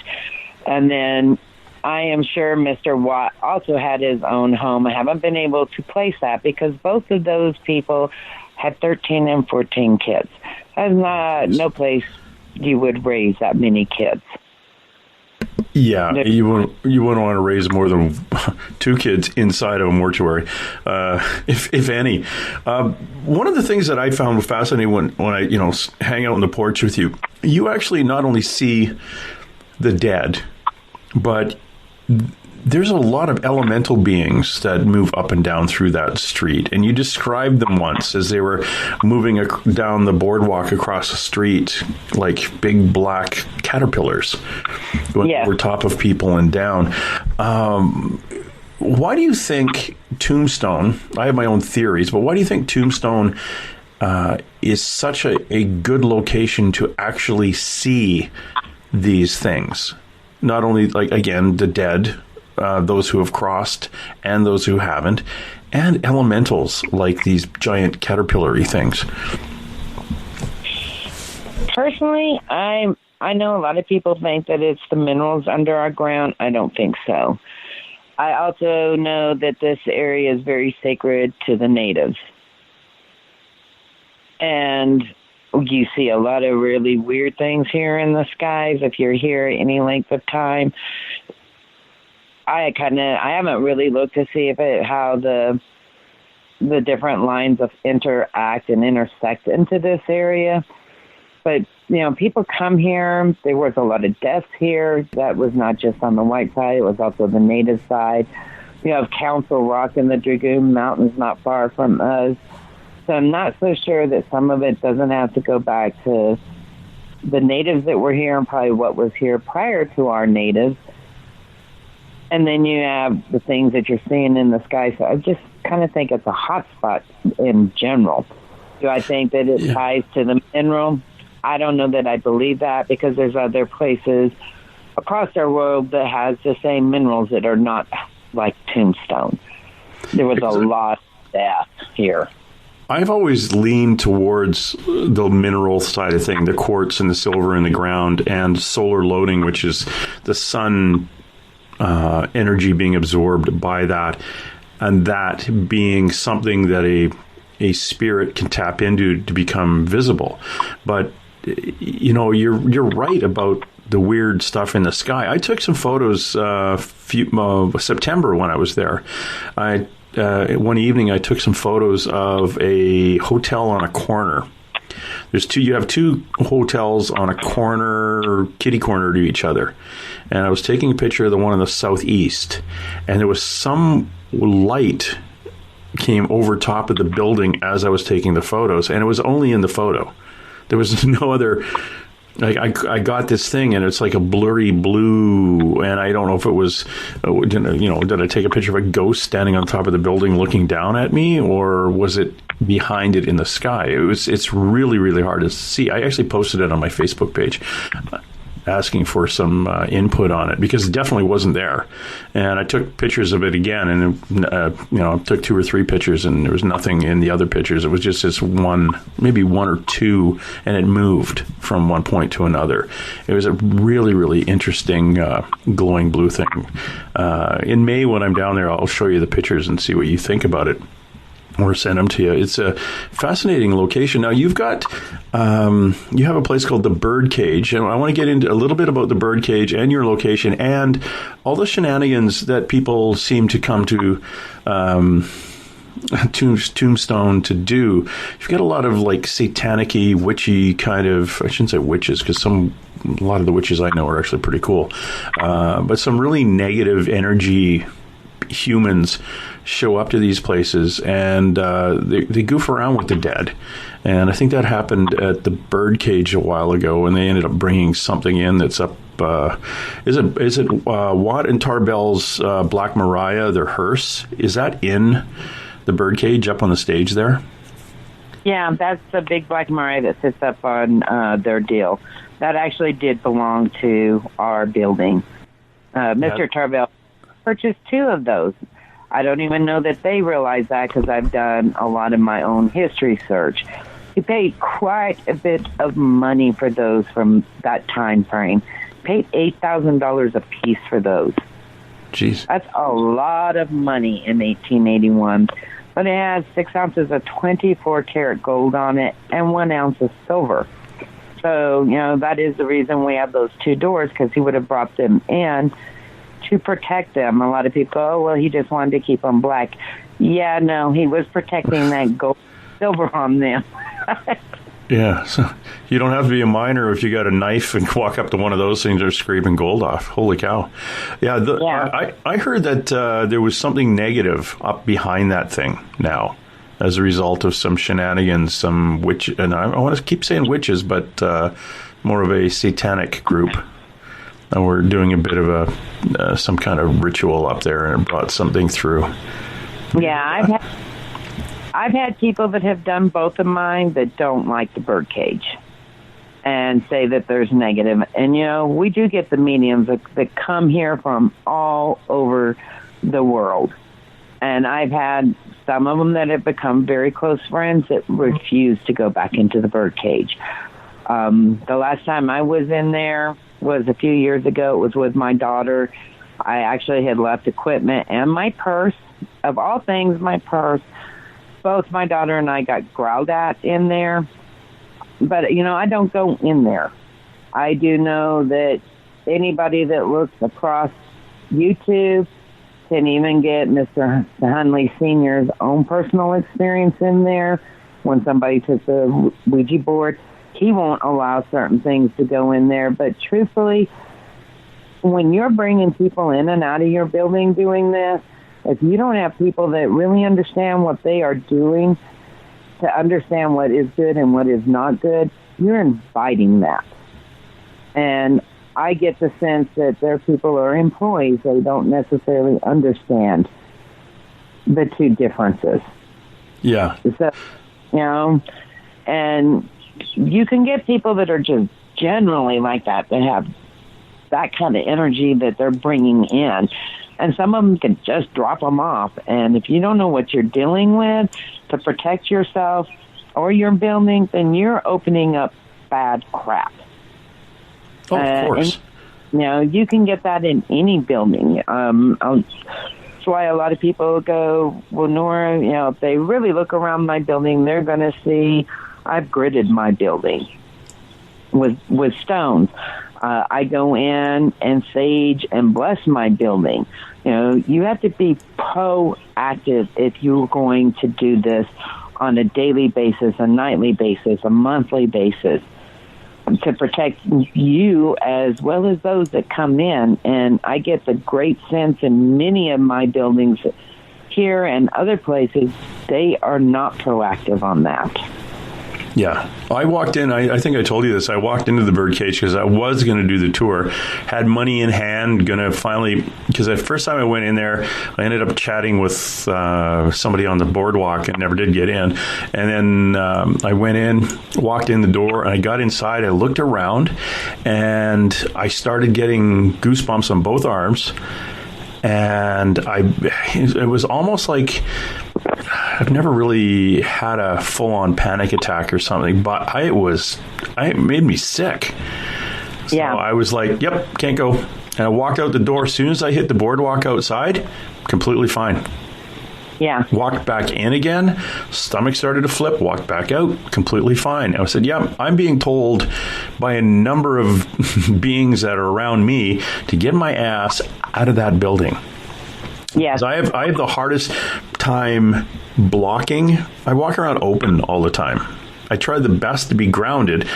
And then I am sure Mr. Watt also had his own home. I haven't been able to place that because both of those people had 13 and 14 kids. That's no place you would raise that many kids. Yeah, you wouldn't want to raise more than 2 kids inside of a mortuary, if any. One of the things that I found fascinating when I hang out on the porch with you, you actually not only see the dead, but there's a lot of elemental beings that move up and down through that street. And you described them once as they were moving down the boardwalk across the street like big black caterpillars going over top of people and down. Why do you think Tombstone, I have my own theories, but why do you think Tombstone is such a good location to actually see these things? Not only, again, the dead, those who have crossed and those who haven't, and elementals like these giant caterpillar-y things. Personally, I know a lot of people think that it's the minerals under our ground. I don't think so. I also know that this area is very sacred to the natives. And you see a lot of really weird things here in the skies if you're here any length of time. I haven't really looked to see how the different lines of interact and intersect into this area. But, people come here. There was a lot of deaths here. That was not just on the white side. It was also the native side. You have Council Rock in the Dragoon Mountains not far from us. So I'm not so sure that some of it doesn't have to go back to the natives that were here and probably what was here prior to our natives. And then you have the things that you're seeing in the sky. So I just kind of think it's a hot spot in general. Do I think that it ties to the mineral? I don't know that I believe that because there's other places across our world that has the same minerals that are not like Tombstone. There was a lot of death here. I've always leaned towards the mineral side of thing, the quartz and the silver in the ground, and solar loading, which is the sun energy being absorbed by that, and that being something that a spirit can tap into to become visible. But you're right about the weird stuff in the sky. I took some photos September when I was there. One evening I took some photos of a hotel on a corner. You have two hotels on a corner, kitty corner to each other. And I was taking a picture of the one in the southeast, and there was some light came over top of the building as I was taking the photos, and it was only in the photo. There was no other. I got this thing, and it's like a blurry blue, and I don't know if it was, did I take a picture of a ghost standing on top of the building looking down at me, or was it behind it in the sky? It's really, really hard to see. I actually posted it on my Facebook page, asking for some input on it, because it definitely wasn't there. And I took pictures of it again, and took 2 or 3 pictures, and there was nothing in the other pictures. It was just this one, maybe 1 or 2, and it moved from one point to another. It was a really, really interesting glowing blue thing. In May, when I'm down there, I'll show you the pictures and see what you think about it, or send them to you. It's a fascinating location. Now, you've got, you have a place called the Birdcage, and I want to get into a little bit about the Birdcage and your location and all the shenanigans that people seem to come to Tombstone to do. You've got a lot of like satanic-y, witchy kind of, I shouldn't say witches, because a lot of the witches I know are actually pretty cool, but some really negative energy humans show up to these places, and they goof around with the dead. And I think that happened at the Birdcage a while ago, and they ended up bringing something in that's up. Is it Watt and Tarbell's Black Mariah, their hearse? Is that in the Birdcage up on the stage there? Yeah, that's the big Black Mariah that sits up on their deal. That actually did belong to our building. Mr. Tarbell purchased 2 of those. I don't even know that they realize that, because I've done a lot of my own history search. He paid quite a bit of money for those from that time frame. Paid $8,000 a piece for those. Jeez. That's a lot of money in 1881. But it has 6 ounces of 24-karat gold on it and 1 ounce of silver. So, that is the reason we have those 2 doors, because he would have brought them in to protect them. A lot of people, he just wanted to keep them black. Yeah, no, he was protecting that gold, silver on them. Yeah, so you don't have to be a miner if you got a knife and walk up to one of those things and scraping gold off. Holy cow. Yeah, I heard that there was something negative up behind that thing now as a result of some shenanigans, some witch, and I want to keep saying witches, but more of a satanic group. And we're doing a bit of some kind of ritual up there, and it brought something through. Yeah, I've had people that have done both of mine that don't like the Birdcage and say that there's negative. And, we do get the mediums that come here from all over the world. And I've had some of them that have become very close friends that refuse to go back into the Birdcage. The last time I was in there was a few years ago. It was with my daughter. I actually had left equipment and my purse. Of all things, my purse. Both my daughter and I got growled at in there. But, I don't go in there. I do know that anybody that looks across YouTube can even get Mr. Hunley Sr.'s own personal experience in there. When somebody took the Ouija board, he won't allow certain things to go in there. But truthfully, when you're bringing people in and out of your building doing this, if you don't have people that really understand what they are doing to understand what is good and what is not good, you're inviting that. And I get the sense that their people are employees. They don't necessarily understand the 2 differences. Yeah. So, and you can get people that are just generally like that have that kind of energy that they're bringing in. And some of them can just drop them off. And if you don't know what you're dealing with to protect yourself or your building, then you're opening up bad crap. Oh, of course. And, you can get that in any building. That's why a lot of people go, well, Nora, if they really look around my building, they're going to see I've gridded my building with stones. I go in and sage and bless my building. You have to be proactive if you're going to do this on a daily basis, a nightly basis, a monthly basis, to protect you as well as those that come in. And I get the great sense in many of my buildings here and other places, they are not proactive on that. Yeah. I walked in, I think I told you this, I walked into the birdcage because I was going to do the tour, had money in hand, going to finally, because the first time I went in there, I ended up chatting with somebody on the boardwalk and never did get in. And then I went in, walked in the door, and I got inside, I looked around, and I started getting goosebumps on both arms. And it was almost like I've never really had a full-on panic attack or something, but it made me sick. So yeah. I was like, yep, can't go. And I walked out the door. As soon as I hit the boardwalk outside, completely fine. Yeah. Walked back in again, stomach started to flip, walked back out, completely fine. I said, yeah, I'm being told by a number of beings that are around me to get my ass out of that building. Yeah. I have the hardest time blocking. I walk around open all the time. I try the best to be grounded,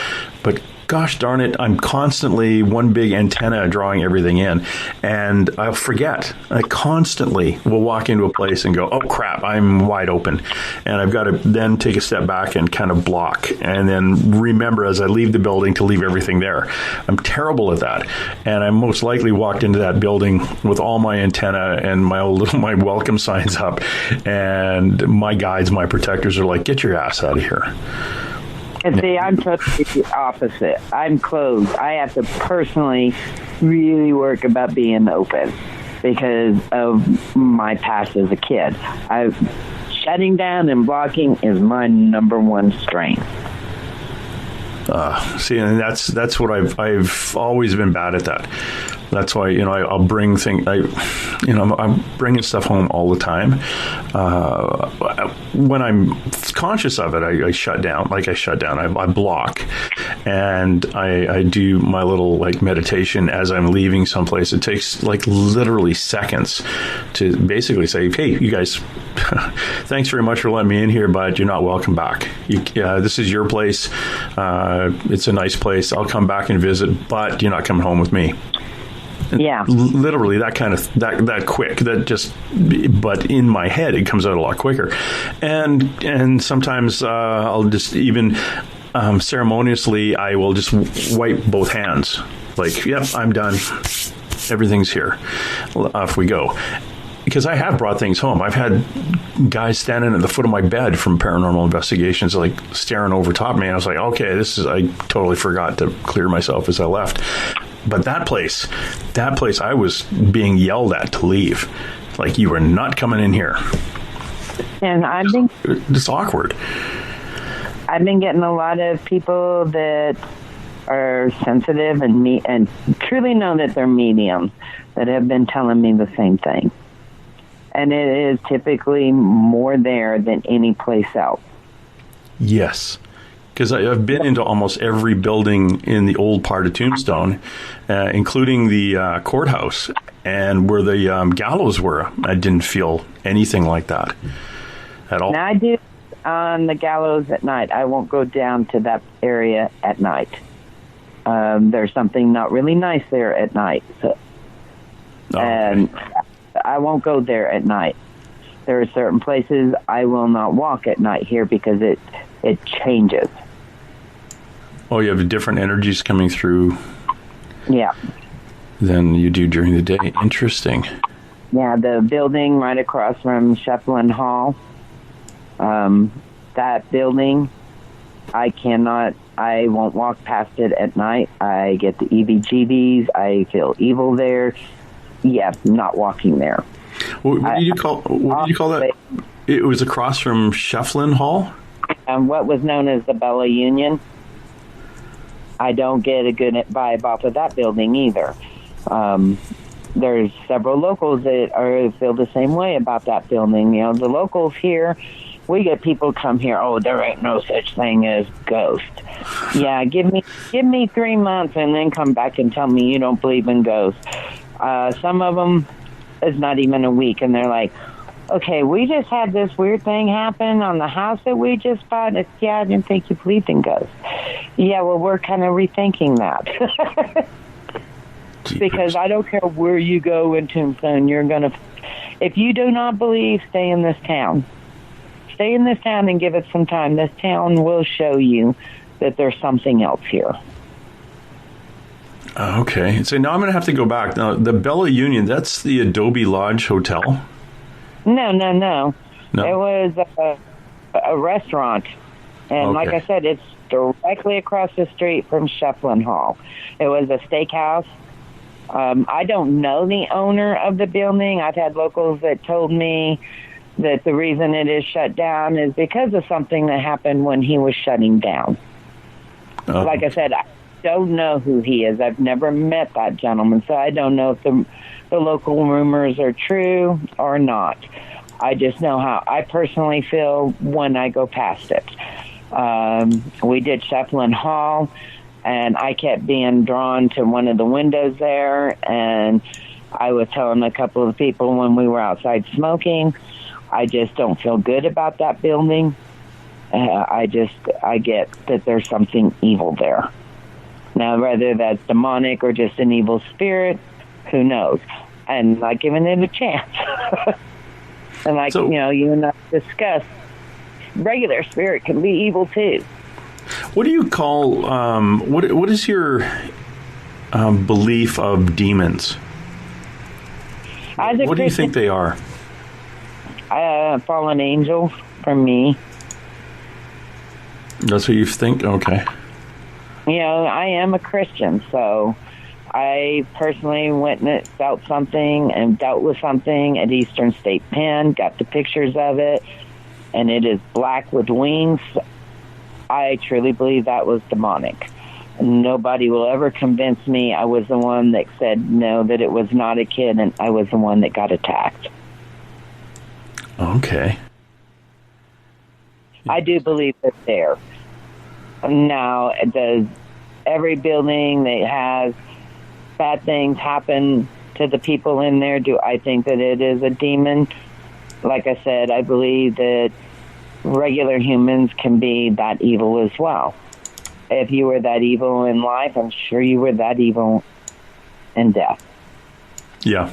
but gosh darn it, I'm constantly one big antenna drawing everything in, and I'll forget. I constantly will walk into a place and go, oh crap, I'm wide open. And I've got to then take a step back and kind of block, and then remember as I leave the building to leave everything there. I'm terrible at that. And I most likely walked into that building with all my antenna and my welcome signs up, and my guides, my protectors are like, get your ass out of here. And see, I'm totally the opposite. I'm closed. I have to personally really work about being open because of my past as a kid. Shutting down and blocking is my number one strength. See, and that's what I've always been bad at that. That's why, I'll bring things, I'm bringing stuff home all the time. When I'm conscious of it, I shut down. I block, and I do my little meditation as I'm leaving someplace. It takes literally seconds to basically say, hey, you guys, thanks very much for letting me in here, but you're not welcome back. This is your place. It's a nice place. I'll come back and visit, but you're not coming home with me. Yeah, literally that kind of that quick. But in my head, it comes out a lot quicker. And sometimes I'll just even ceremoniously, I will just wipe both hands. Yep, I'm done. Everything's here. Off we go. Because I have brought things home. I've had guys standing at the foot of my bed from paranormal investigations, staring over top of me. And I was like, okay, I totally forgot to clear myself as I left. But that place, I was being yelled at to leave. You are not coming in here. And I think it's awkward. I've been getting a lot of people that are sensitive and truly know that they're mediums that have been telling me the same thing. And it is typically more there than any place else. Yes. Because I've been into almost every building in the old part of Tombstone, including the courthouse, and where the gallows were. I didn't feel anything like that at all. Now I do on the gallows at night. I won't go down to that area at night. There's something not really nice there at night. So, and I won't go there at night. There are certain places I will not walk at night here because it changes. Oh, you have different energies coming through. Yeah. Than you do during the day. Interesting. Yeah, the building right across from Schieffelin Hall, that building, I won't walk past it at night. I get the EBGBs. I feel evil there. Yeah, not walking there. What did you call that? It was across from Schieffelin Hall? What was known as the Bella Union. I don't get a good vibe off of that building either. There's several locals that feel the same way about that building. The locals here we get people come here, oh, there ain't no such thing as ghost. Yeah, give me 3 months and then come back and tell me you don't believe in ghosts. Some of them is not even a week, and they're like, okay, we just had this weird thing happen on the house that we just bought. It's, yeah, I didn't think you believed in ghosts. Yeah, well, we're kind of rethinking that. Because I don't care where you go in Tombstone, you're going to, if you do not believe, stay in this town. Stay in this town and give it some time. This town will show you that there's something else here. Okay. So now I'm going to have to go back. Now, the Bella Union, that's the Adobe Lodge Hotel? No. It was a restaurant. And like I said, it's directly across the street from Schieffelin Hall. It was a steakhouse. I don't know the owner of the building. I've had locals that told me that the reason it is shut down is because of something that happened when he was shutting down. Like I said, I don't know who he is. I've never met that gentleman, so I don't know if the local rumors are true or not. I just know how I personally feel when I go past it. We did Schieffelin Hall, and I kept being drawn to one of the windows there, and I was telling a couple of people when we were outside smoking, I just don't feel good about that building. I get that there's something evil there. Now, whether that's demonic or just an evil spirit, who knows? And not giving it a chance. And you and I discussed, regular spirit can be evil too. What do you call, what is your belief of demons? What do you think they are? Fallen angels, for me. That's what you think? Okay. I am a Christian, so I personally felt something and dealt with something at Eastern State Pen, got the pictures of it, and it is black with wings. I truly believe that was demonic. Nobody will ever convince me I was the one that said no, that it was not a kid, and I was the one that got attacked. Okay. I do believe it's there. Now, does every building that has bad things happen to the people in there, do I think that it is a demon? Like I said, I believe that regular humans can be that evil as well. If you were that evil in life, I'm sure you were that evil in death. Yeah.